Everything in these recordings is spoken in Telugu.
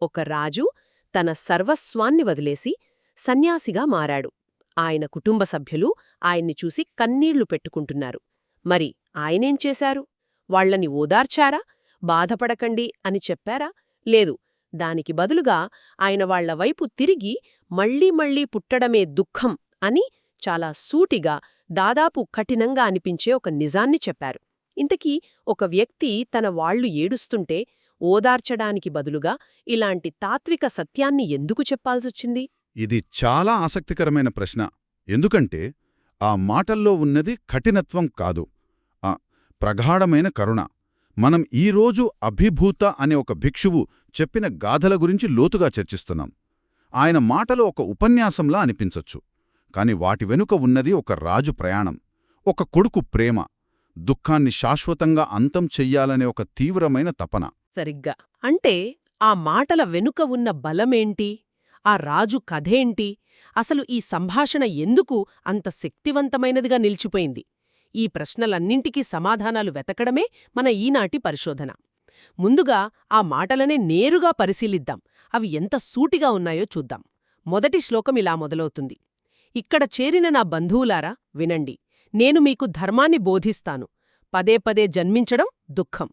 ఒక రాజు తన సర్వస్వాన్ని వదిలేసి సన్యాసిగా మారాడు. ఆయన కుటుంబ సభ్యులు ఆయన్ని చూసి కన్నీళ్లు పెట్టుకుంటున్నారు. మరి ఆయనేం చేశారు? వాళ్లని ఓదార్చారా? బాధపడకండి అని చెప్పారా? లేదు. దానికి బదులుగా ఆయన వాళ్ల వైపు తిరిగి మళ్లీ మళ్లీ పుట్టడమే దుఃఖం అని చాలా సూటిగా, దాదాపు కఠినంగా అనిపించే ఒక నిజాన్ని చెప్పారు. ఇంతకీ ఒక వ్యక్తి తన వాళ్లు ఏడుస్తుంటే ఓదార్చడానికి బదులుగా ఇలాంటి తాత్విక సత్యాన్ని ఎందుకు చెప్పాల్సొచ్చింది? ఇది చాలా ఆసక్తికరమైన ప్రశ్న. ఎందుకంటే ఆ మాటల్లో ఉన్నది కఠినత్వం కాదు, ప్రగాఢమైన కరుణ. మనం ఈరోజు అభిభూత అనే ఒక భిక్షువు చెప్పిన గాథల గురించి లోతుగా చర్చిస్తున్నాం. ఆయన మాటలు ఒక ఉపన్యాసంలా అనిపించొచ్చు, కాని వాటి వెనుక ఉన్నది ఒక రాజు ప్రయాణం, ఒక కొడుకు ప్రేమ, దుఃఖాన్ని శాశ్వతంగా అంతం చెయ్యాలనే ఒక తీవ్రమైన తపన. సరిగ్గా. అంటే ఆ మాటల వెనుక ఉన్న బలమేంటి? ఆ రాజు కథేంటి? అసలు ఈ సంభాషణ ఎందుకు అంత శక్తివంతమైనదిగా నిలిచిపోయింది? ఈ ప్రశ్నలన్నింటికీ సమాధానాలు వెతకడమే మన ఈనాటి పరిశోధన. ముందుగా ఆ మాటలనే నేరుగా పరిశీలిద్దాం. అవి ఎంత సూటిగా ఉన్నాయో చూద్దాం. మొదటి శ్లోకం ఇలా మొదలవుతుంది: ఇక్కడ చేరిన నా బంధువులారా వినండి, నేను మీకు ధర్మాన్ని బోధిస్తాను. పదే పదే జన్మించడం దుఃఖం.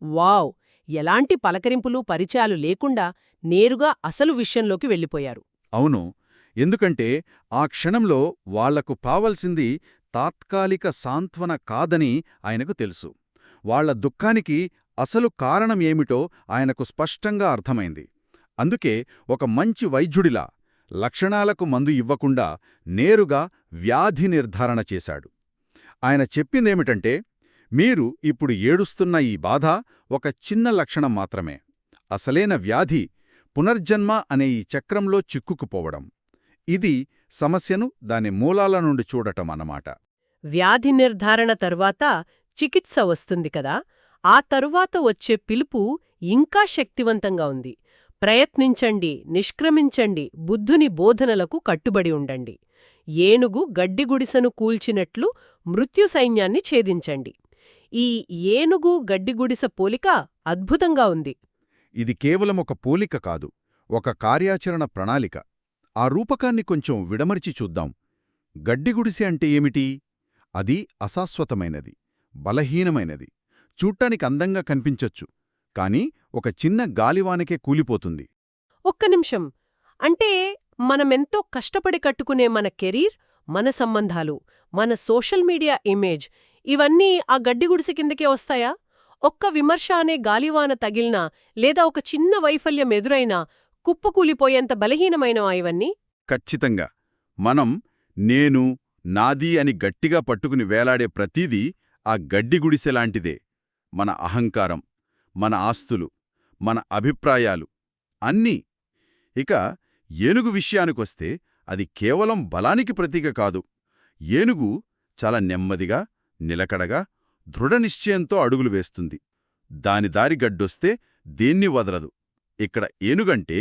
వావ్! ఎలాంటి పలకరింపులు, పరిచయాలు లేకుండా నేరుగా అసలు విషయంలోకి వెళ్ళిపోయారు. అవును, ఎందుకంటే ఆ క్షణంలో వాళ్లకు కావలసింది తాత్కాలిక సాంత్వన కాదని ఆయనకు తెలుసు. వాళ్ల దుఃఖానికి అసలు కారణం ఏమిటో ఆయనకు స్పష్టంగా అర్థమైంది. అందుకే ఒక మంచి వైద్యుడిలా లక్షణాలకు మందు ఇవ్వకుండా నేరుగా వ్యాధి నిర్ధారణ చేశాడు. ఆయన చెప్పిందేమిటంటే, మీరు ఇప్పుడు ఏడుస్తున్న ఈ బాధ ఒక చిన్న లక్షణం మాత్రమే. అసలైన వ్యాధి పునర్జన్మ అనే ఈ చక్రంలో చిక్కుకుపోవడం. ఇది సమస్యను దాని మూలాల నుండి చూడటం అన్నమాట. వ్యాధి నిర్ధారణ తరువాత చికిత్స వస్తుంది కదా, ఆ తరువాత వచ్చే పిలుపు ఇంకా శక్తివంతంగా ఉంది. ప్రయత్నించండి, నిష్క్రమించండి, బుద్ధుని బోధనలకు కట్టుబడి ఉండండి. ఏనుగు గడ్డిగుడిసెను కూల్చినట్లు మృత్యు సైన్యాన్ని ఛేదించండి. ఈ ఏనుగు గడ్డిగుడిసె పోలిక అద్భుతంగా ఉంది. ఇది కేవలం ఒక పోలిక కాదు, ఒక కార్యాచరణ ప్రణాళిక. ఆ రూపకాన్ని కొంచెం విడమరిచి చూద్దాం. గడ్డిగుడిసె అంటే ఏమిటి? అది అశాశ్వతమైనది, బలహీనమైనది, చూడ్డానికి అందంగా కనిపించొచ్చు, కాని ఒక చిన్న గాలివానకే కూలిపోతుంది. ఒక్క నిమిషం. అంటే మనమెంతో కష్టపడి కట్టుకునే మన కెరీర్, మన సంబంధాలు, మన సోషల్ మీడియా ఇమేజ్, ఇవన్నీ ఆ గడ్డిగుడిసె కిందకే వస్తాయా? ఒక్క విమర్శ అనే గాలివాన తగిలినా, లేదా ఒక చిన్న వైఫల్యం ఎదురైనా కుప్పకూలిపోయేంత బలహీనమైనవా ఇవన్నీ? ఖచ్చితంగా. మనం నేను, నాది అని గట్టిగా పట్టుకుని వేలాడే ప్రతీదీ ఆ గడ్డిగుడిసెలాంటిదే. మన అహంకారం, మన ఆస్తులు, మన అభిప్రాయాలు అన్నీ. ఇక ఏనుగు విషయానికొస్తే అది కేవలం బలానికి ప్రతీక కాదు. ఏనుగు చాలా నెమ్మదిగా, నిలకడగా, దృఢనిశ్చయంతో అడుగులు వేస్తుంది. దాని దారి గడ్డొస్తే దేన్ని వదలదు. ఇక్కడ ఏనుగంటే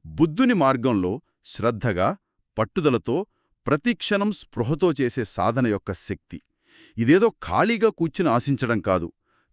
బుద్ధుని మార్గంలో శ్రద్ధగా, పట్టుదలతో, ప్రతిక్షణం స్పృహతో చేసే సాధన యొక్క శక్తి. ఇదేదో ఖాళీగా కూర్చుని ఆశించడం కాదు,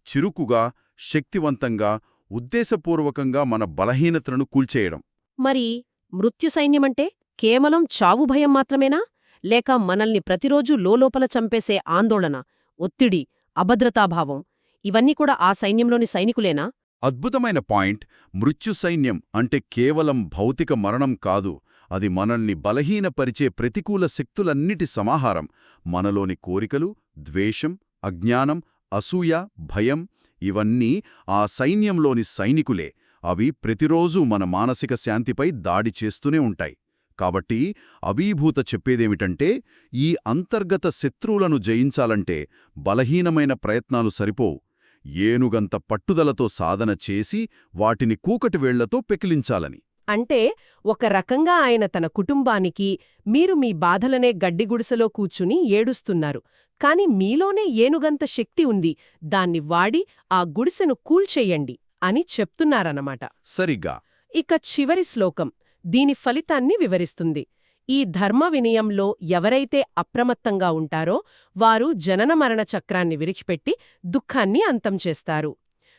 చిరుకుగా, శక్తివంతంగా, ఉద్దేశపూర్వకంగా మన బలహీనతలను కూల్చేయడం. మరి మృత్యు సైన్యమంటే కేవలం చావు భయం మాత్రమేనా? లేక మనల్ని ప్రతిరోజూ లోలోపల చంపేసే ఆందోళన, ఒత్తిడి, అభద్రతాభావం ఇవన్నీ కూడా ఆ సైన్యంలోని సైనికులేనా? అద్భుతమైన పాయింట్. మృత్యు సైన్యం అంటే కేవలం భౌతిక మరణం కాదు, అది మనల్ని బలహీనపరిచే ప్రతికూల శక్తులన్నిటి సమాహారం. మనలోని కోరికలు, ద్వేషం, అజ్ఞానం, అసూయ, భయం ఇవన్నీ ఆ సైన్యంలోని సైనికులే. అవి ప్రతిరోజూ మన మానసిక శాంతిపై దాడి చేస్తూనే ఉంటాయి. కాబట్టి అభీభూత చెప్పేదేమిటంటే, ఈ అంతర్గత శత్రువులను జయించాలంటే బలహీనమైన ప్రయత్నాలు సరిపోవు. ఏనుగంత పట్టుదలతో సాధన చేసి వాటిని కూకటి వేళ్లతో పెకిలించాలని. అంటే ఒక రకంగా ఆయన తన కుటుంబానికి, మీరు మీ బాధలనే గడ్డిగుడిసెలో కూర్చుని ఏడుస్తున్నారు, కాని మీలోనే ఏనుగంత శక్తి ఉంది, దాన్ని వాడి ఆ గుడిసెను కూల్చెయ్యండి అని చెప్తున్నారన్నమాట. సరిగ్గా. ఇక చివరి శ్లోకం దీని ఫలితాన్ని వివరిస్తుంది. ఈ ధర్మ వినయంలో ఎవరైతే అప్రమత్తంగా ఉంటారో వారు జనన మరణ చక్రాన్ని విరిచిపెట్టి దుఃఖాన్ని అంతం చేస్తారు.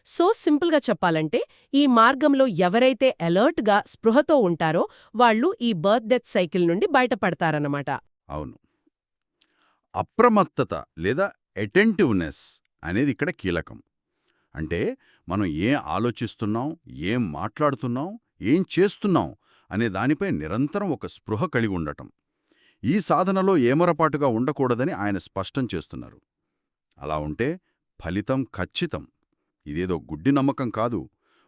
సో సింపుల్గా చెప్పాలంటే ఈ మార్గంలో ఎవరైతే అలర్ట్గా స్పృహతో ఉంటారో వాళ్ళు ఈ బర్త్ డెత్ సైకిల్ నుండి బయటపడతారన్నమాట. అవును. అప్రమత్తత లేదా అటెంటివ్నెస్ అనేది ఇక్కడ కీలకం. అంటే మనం ఏం ఆలోచిస్తున్నాం, ఏం మాట్లాడుతున్నాం, ఏం చేస్తున్నాం అనే దానిపై నిరంతరం ఒక స్పృహ కలిగి ఉండటం. ఈ సాధనలో ఏమరపాటుగా ఉండకూడదని ఆయన స్పష్టం చేస్తున్నారు. అలా ఉంటే ఫలితం ఖచ్చితం. ఇదేదో గుడ్డి నమ్మకం కాదు,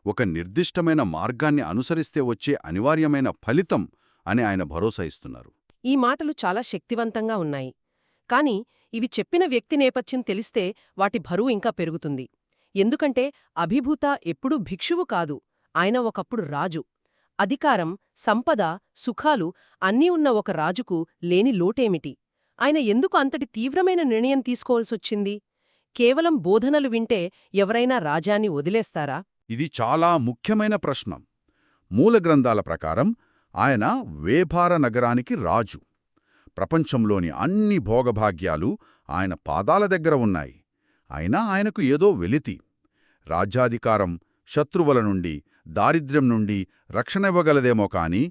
ఒక నిర్దిష్టమైన మార్గాన్ని అనుసరిస్తే వచ్చే అనివార్యమైన ఫలితం అని ఆయన భరోసా ఇస్తున్నారు. ఈ మాటలు చాలా శక్తివంతంగా ఉన్నాయి. కానీ ఇవి చెప్పిన వ్యక్తి నేపథ్యం తెలిస్తే వాటి బరువు ఇంకా పెరుగుతుంది. ఎందుకంటే అభిభూత ఎప్పుడూ భిక్షువు కాదు, ఆయన ఒకప్పుడు రాజు. అధికారం, సంపద, సుఖాలు అన్నీ ఉన్న ఒక రాజుకు లేని లోటేమిటి? ఆయన ఎందుకు అంతటి తీవ్రమైన నిర్ణయం తీసుకోవాల్సొచ్చింది? కేవలం బోధనలు వింటే ఎవరైనా రాజ్యాన్ని వదిలేస్తారా? ఇది చాలా ముఖ్యమైన ప్రశ్న. మూల గ్రంథాల ప్రకారం ఆయన వేపార నగరానికి రాజు. ప్రపంచంలోని అన్ని భోగభాగ్యాలు ఆయన పాదాల దగ్గర ఉన్నాయి. అయినా ఆయనకు ఏదో వెలితి. రాజ్యాధికారం శత్రువుల నుండి, దారిద్ర్యం నుండి రక్షణివ్వగలదేమో కాని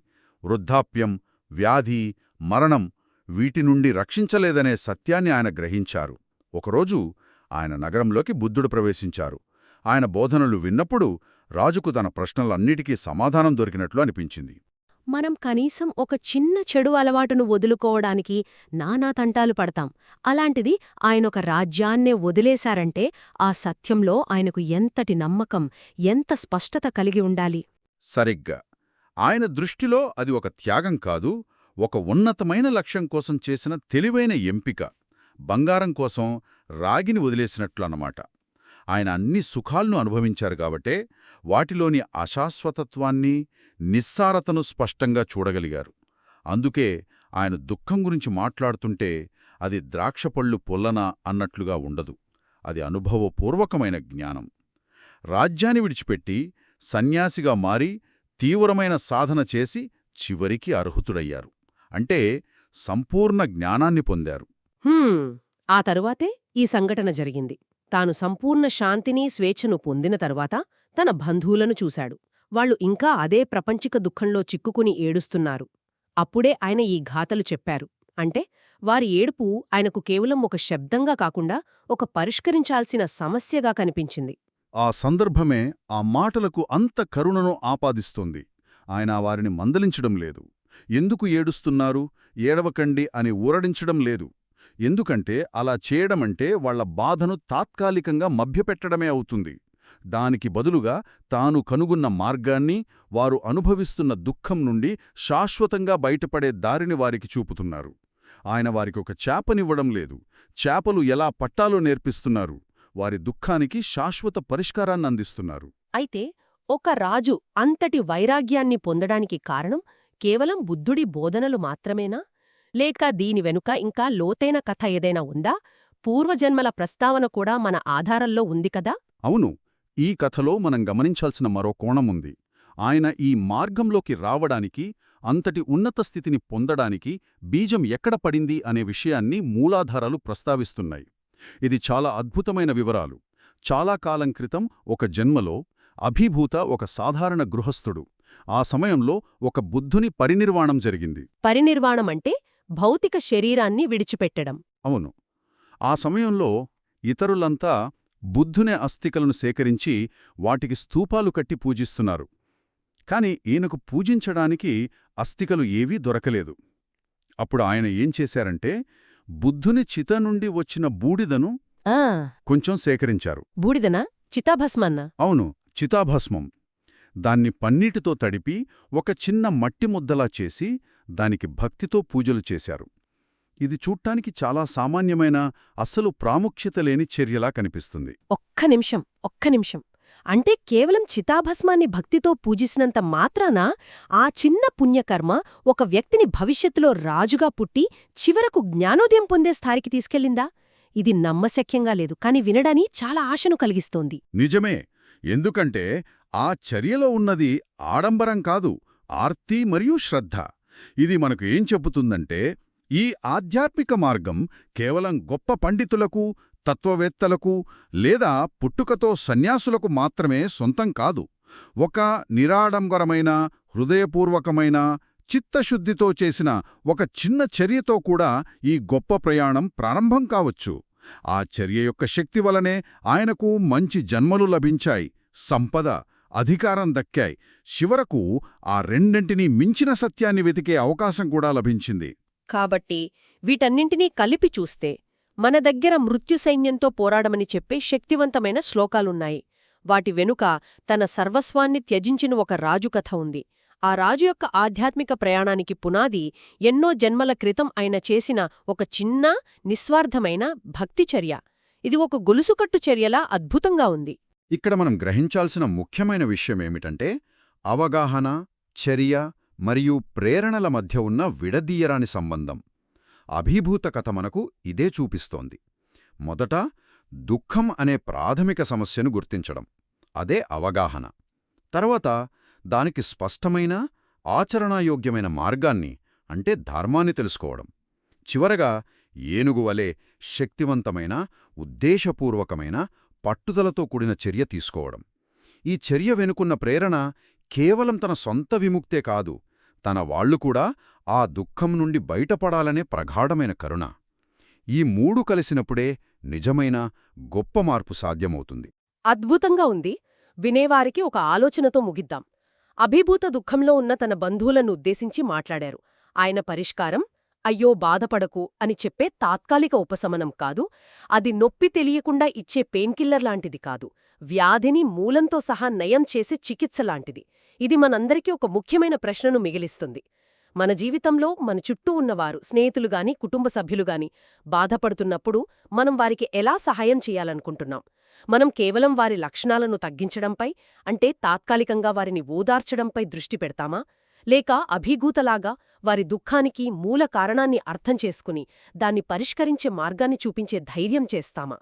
వృద్ధాప్యం, వ్యాధి, మరణం వీటి నుండి రక్షించలేదనే సత్యాన్ని ఆయన గ్రహించారు. ఒకరోజు ఆయన నగరంలోకి బుద్ధుడు ప్రవేశించారు. ఆయన బోధనలు విన్నప్పుడు రాజుకు తన ప్రశ్నలన్నిటికీ సమాధానం దొరికినట్లు అనిపించింది. మనం కనీసం ఒక చిన్న చెడు అలవాటును వదులుకోవడానికి నానా తంటాలు పడతాం. అలాంటిది ఆయనొక రాజ్యాన్నే వదిలేశారంటే ఆ సత్యంలో ఆయనకు ఎంతటి నమ్మకం, ఎంత స్పష్టత కలిగి ఉండాలి. సరిగ్గా. ఆయన దృష్టిలో అది ఒక త్యాగం కాదు, ఒక ఉన్నతమైన లక్ష్యం కోసం చేసిన తెలివైన ఎంపిక. బంగారం కోసం రాగిని వదిలేసినట్లు అన్నమాట. ఆయన అన్ని సుఖాలను అనుభవించారు కాబట్టే వాటిలోని అశాశ్వతత్వాన్ని, నిస్సారతను స్పష్టంగా చూడగలిగారు. అందుకే ఆయన దుఃఖం గురించి మాట్లాడుతుంటే అది ద్రాక్షపళ్ళు పొల్లనా అన్నట్లుగా ఉండదు. అది అనుభవపూర్వకమైన జ్ఞానం. రాజ్యాన్ని విడిచిపెట్టి సన్యాసిగా మారి తీవ్రమైన సాధన చేసి చివరికి అర్హుతుడయ్యారు. అంటే సంపూర్ణ జ్ఞానాన్ని పొందారు. ఆ తరువాతే ఈ సంఘటన జరిగింది. తాను సంపూర్ణ శాంతిని, స్వేచ్ఛను పొందిన తరువాత తన బంధువులను చూశాడు. వాళ్లు ఇంకా అదే ప్రపంచిక దుఃఖంలో చిక్కుకుని ఏడుస్తున్నారు. అప్పుడే ఆయన ఈ గాథలు చెప్పారు. అంటే వారి ఏడుపు ఆయనకు కేవలం ఒక శబ్దంగా కాకుండా ఒక పరిష్కరించాల్సిన సమస్యగా కనిపించింది. ఆ సందర్భమే ఆ మాటలకు అంత కరుణను ఆపాదిస్తోంది. ఆయన వారిని మందలించడం లేదు. ఎందుకు ఏడుస్తున్నారు, ఏడవకండి అని ఊరడించడం లేదు. ఎందుకంటే అలా చేయడమంటే వాళ్ల బాధను తాత్కాలికంగా మభ్యపెట్టడమే అవుతుంది. దానికి బదులుగా తాను కనుగొన్న మార్గాన్ని, వారు అనుభవిస్తున్న దుఃఖం నుండి శాశ్వతంగా బయటపడే దారిని వారికి చూపుతున్నారు. ఆయన వారికి ఒక చేపనివ్వడం లేదు, చేపలు ఎలా పట్టాలో నేర్పిస్తున్నారు. వారి దుఃఖానికి శాశ్వత పరిష్కారాన్ని అందిస్తున్నారు. అయితే ఒక రాజు అంతటి వైరాగ్యాన్ని పొందడానికి కారణం కేవలం బుద్ధుడి బోధనలు మాత్రమేనా? లేక దీని వెనుక ఇంకా లోతైన కథ ఏదైనా ఉందా? పూర్వజన్మల ప్రస్తావన కూడా మన ఆధారంలో ఉంది కదా? అవును. ఈ కథలో మనం గమనించాల్సిన మరో కోణముంది. ఆయన ఈ మార్గంలోకి రావడానికి, అంతటి ఉన్నత స్థితిని పొందడానికి బీజం ఎక్కడ పడింది అనే విషయాన్ని మూలాధారాలు ప్రస్తావిస్తున్నాయి. ఇది చాలా అద్భుతమైన వివరాలు. చాలా కాలం క్రితం ఒక జన్మలో అభిభూత ఒక సాధారణ గృహస్థుడు. ఆ సమయంలో ఒక బుద్ధుని పరినిర్వాణం జరిగింది. పరినిర్వాణమంటే భౌతిక శరీరాన్ని విడిచిపెట్టడం. అవును. ఆ సమయంలో ఇతరులంతా బుద్ధుని అస్థికలను సేకరించి వాటికి స్తూపాలు కట్టి పూజిస్తున్నారు. కాని ఈయనకు పూజించడానికి అస్థికలు ఏవీ దొరకలేదు. అప్పుడు ఆయన ఏం చేశారంటే బుద్ధుని చిత నుండి వచ్చిన బూడిదను కొంచెం సేకరించారు. బూడిదనా? చితాభస్మన్నా? అవును, చితాభస్మం. దాన్ని పన్నీటితో తడిపి ఒక చిన్న మట్టి ముద్దలా చేసి దానికి భక్తితో పూజలు చేశారు. ఇది చూడ్డానికి చాలా సామాన్యమైన, అస్సలు ప్రాముఖ్యత లేని చర్యలా కనిపిస్తుంది. ఒక్క నిమిషం. అంటే కేవలం చితాభస్మాన్ని భక్తితో పూజిసినంత మాత్రాన ఆ చిన్న పుణ్యకర్మ ఒక వ్యక్తిని భవిష్యత్తులో రాజుగా పుట్టి చివరకు జ్ఞానోదయం పొందే స్థాయికి తీసుకెళ్లిందా? ఇది నమ్మశక్యంగా లేదు, కాని వినడాని చాలా ఆశను కలిగిస్తోంది. నిజమే. ఎందుకంటే ఆ చర్యలో ఉన్నది ఆడంబరం కాదు, ఆర్తి మరియు శ్రద్ధ. ఇది మనకు ఏం చెబుతుందంటే ఈ ఆధ్యాత్మిక మార్గం కేవలం గొప్ప పండితులకు, తత్వవేత్తలకు లేదా పుట్టుకతో సన్యాసులకు మాత్రమే సొంతం కాదు. ఒక నిరాడంబరమైన, హృదయపూర్వకమైన, చిత్తశుద్ధితో చేసిన ఒక చిన్న చర్యతో కూడా ఈ గొప్ప ప్రయాణం ప్రారంభం కావచ్చు. ఆ చర్య యొక్క శక్తి వలనే ఆయనకు మంచి జన్మలు లభించాయి, సంపద, అధికారం దక్కాయి. చివరకు ఆ రెండింటినీ మించిన సత్యాన్ని వెతికే అవకాశం కూడా లభించింది. కాబట్టి వీటన్నింటినీ కలిపి చూస్తే మన దగ్గర మృత్యు సైన్యంతో పోరాడమని చెప్పే శక్తివంతమైన శ్లోకాలున్నాయి. వాటి వెనుక తన సర్వస్వాన్ని త్యజించిన ఒక రాజు కథ ఉంది. ఆ రాజు యొక్క ఆధ్యాత్మిక ప్రయాణానికి పునాది ఎన్నో జన్మల క్రితం ఆయన చేసిన ఒక చిన్న, నిస్వార్థమైన భక్తిచర్య. ఇది ఒక గొలుసుకట్టు చర్యలా అద్భుతంగా ఉంది. ఇక్కడ మనం గ్రహించాల్సిన ముఖ్యమైన విషయమేమిటంటే, అవగాహన, చర్య మరియు ప్రేరణల మధ్య ఉన్న విడదీయరాని సంబంధం. అభిభూత కథ మనకు ఇదే చూపిస్తోంది. మొదట దుఃఖం అనే ప్రాథమిక సమస్యను గుర్తించడం, అదే అవగాహన. తర్వాత దానికి స్పష్టమైన, ఆచరణాయోగ్యమైన మార్గాన్ని, అంటే ధర్మాన్ని తెలుసుకోవడం. చివరగా ఏనుగువలే శక్తివంతమైన, ఉద్దేశపూర్వకమైన, పట్టుదలతో కూడిన చర్య తీసుకోవడం. ఈ చర్య వెనుకున్న ప్రేరణ కేవలం తన సొంత విముక్తే కాదు, తన వాళ్లు కూడా ఆ దుఃఖం నుండి బయటపడాలనే ప్రగాఢమైన కరుణ. ఈ మూడు కలిసినప్పుడే నిజమైన గొప్ప మార్పు సాధ్యమవుతుంది. అద్భుతంగా ఉంది. వినేవారికి ఒక ఆలోచనతో ముగిద్దాం. అభిభూత దుఃఖంలో ఉన్న తన బంధువులను ఉద్దేశించి మాట్లాడారు. ఆయన పరిష్కారం అయ్యో బాధపడకు అని చెప్పే తాత్కాలిక ఉపశమనం కాదు, అది నొప్పి తెలియకుండా ఇచ్చే పెయిన్కిల్లర్ లాంటిది కాదు, వ్యాధిని మూలంతో సహా నయం చేసే చికిత్స లాంటిది. ఇది మనందరికీ ఒక ముఖ్యమైన ప్రశ్నను మిగిలిస్తుంది. మన జీవితంలో మన చుట్టూ ఉన్నవారు, స్నేహితులుగాని, కుటుంబ సభ్యులుగాని బాధపడుతున్నప్పుడు మనం వారికి ఎలా సహాయం చేయాలనుకుంటున్నాం? మనం కేవలం వారి లక్షణాలను తగ్గించడంపై, అంటే తాత్కాలికంగా వారిని ఓదార్చడంపై దృష్టి పెడతామా? లేక అభిభూతలాగా వారి దుఃఖానికి మూల కారణాన్ని అర్థం చేసుకుని దాన్ని పరిష్కరించే మార్గాన్ని చూపించే ధైర్యం చేస్తామా?